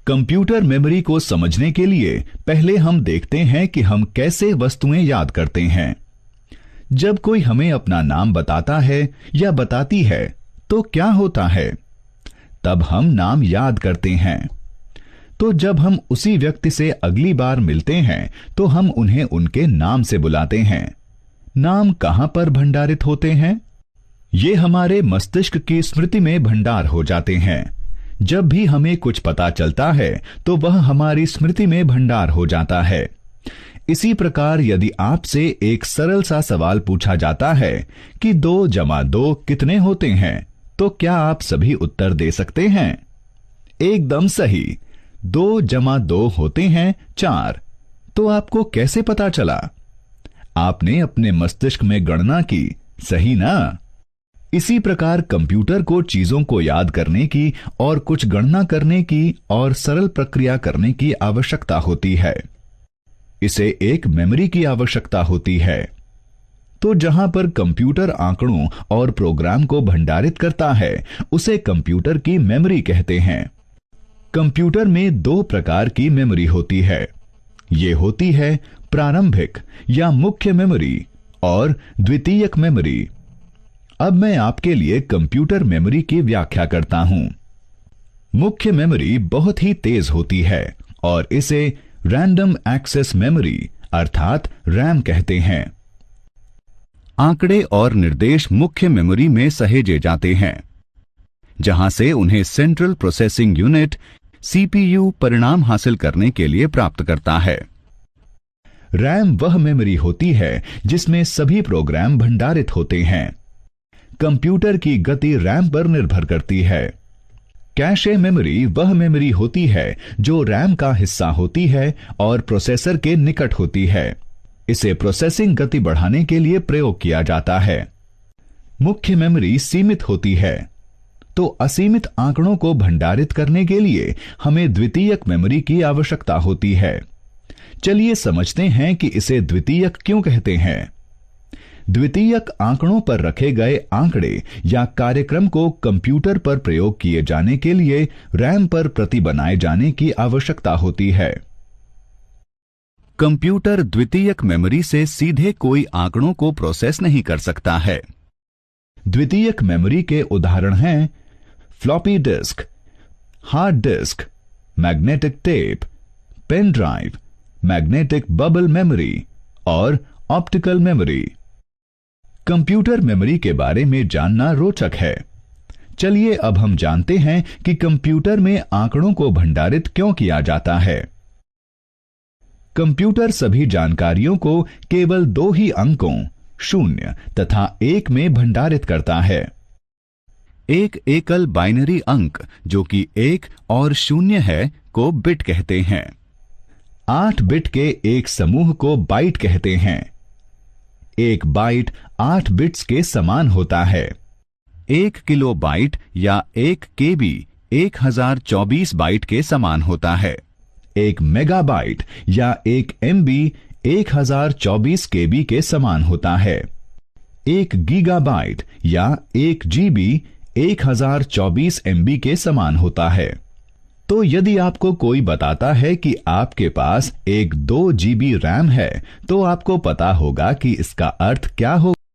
Computer memory को समझने के लिए पहले हम देखते हैं कि हम कैसे वस्तुएं याद करते हैं। जब कोई हमें अपना नाम बताता है या बताती है तो क्या होता है? तब हम नाम याद करते हैं। तो जब हम उसी व्यक्ति से अगली बार मिलते हैं तो हम उन्हें उनके नाम से बुलाते हैं। नाम कहां पर भंडारित होते हैं? ये हमारे मस्तिष्क की स्मृति में भंडार हो जाते हैं। जब भी हमें कुछ पता चलता है तो वह हमारी स्मृति में भंडार हो जाता है। इसी प्रकार यदि आपसे एक सरल सा सवाल पूछा जाता है कि 2 जमा 2 कितने होते हैं, तो क्या आप सभी उत्तर दे सकते हैं? एकदम सही, 2 जमा 2 होते हैं 4। तो आपको कैसे पता चला? आपने अपने मस्तिष्क में गणना की, सही ना? इसी प्रकार कंप्यूटर को चीजों को याद करने की और कुछ गणना करने की और सरल प्रक्रिया करने की आवश्यकता होती है। इसे एक मेमोरी की आवश्यकता होती है। तो जहां पर कंप्यूटर आंकड़ों और प्रोग्राम को भंडारित करता है उसे कंप्यूटर की मेमोरी कहते हैं। कंप्यूटर में 2 प्रकार की मेमोरी होती है। ये होती है प्रारंभिक या मुख्य मेमोरी और द्वितीयक मेमोरी। अब मैं आपके लिए कंप्यूटर मेमोरी की व्याख्या करता हूं। मुख्य मेमोरी बहुत ही तेज होती है और इसे रैंडम एक्सेस मेमोरी अर्थात रैम कहते हैं। आंकड़े और निर्देश मुख्य मेमोरी में सहेजे जाते हैं, जहां से उन्हें सेंट्रल प्रोसेसिंग यूनिट सीपीयू परिणाम हासिल करने के लिए प्राप्त करता है। रैम वह मेमोरी होती है जिसमें सभी प्रोग्राम भंडारित होते हैं। कंप्यूटर की गति रैम पर निर्भर करती है। कैशे मेमोरी वह मेमोरी होती है जो रैम का हिस्सा होती है और प्रोसेसर के निकट होती है। इसे प्रोसेसिंग गति बढ़ाने के लिए प्रयोग किया जाता है। मुख्य मेमोरी सीमित होती है, तो असीमित आंकड़ों को भंडारित करने के लिए हमें द्वितीयक मेमोरी की आवश्यकता होती है। चलिए समझते हैं कि इसे द्वितीयक क्यों कहते हैं। द्वितीयक आंकड़ों पर रखे गए आंकड़े या कार्यक्रम को कंप्यूटर पर प्रयोग किए जाने के लिए रैम पर प्रति बनाए जाने की आवश्यकता होती है। कंप्यूटर द्वितीयक मेमोरी से सीधे कोई आंकड़ों को प्रोसेस नहीं कर सकता है। द्वितीयक मेमोरी के उदाहरण हैं floppy disk, hard disk, magnetic tape, pen drive, magnetic bubble memory और ऑप्टिकल मेमोरी। कंप्यूटर मेमोरी के बारे में जानना रोचक है। चलिए अब हम जानते हैं कि कंप्यूटर में आंकड़ों को भंडारित क्यों किया जाता है। कंप्यूटर सभी जानकारियों को केवल 2 ही अंकों 0 तथा 1 में भंडारित करता है। एक एकल बाइनरी अंक जो कि 1 और 0 है को बिट कहते हैं। 8 बिट के एक समूह को बाइट कहते हैं। एक बाइट 8 बिट्स के समान होता है। 1 किलो बाइट या 1 केबी 1024 बाइट के समान होता है। 1 मेगाबाइट या 1 एमबी 1024 केबी के समान होता है। 1 गीगाबाइट या 1 जीबी 1024 एमबी के समान होता है। तो यदि आपको कोई बताता है कि आपके पास एक 2 जीबी रैम है तो आपको पता होगा कि इसका अर्थ क्या होगा।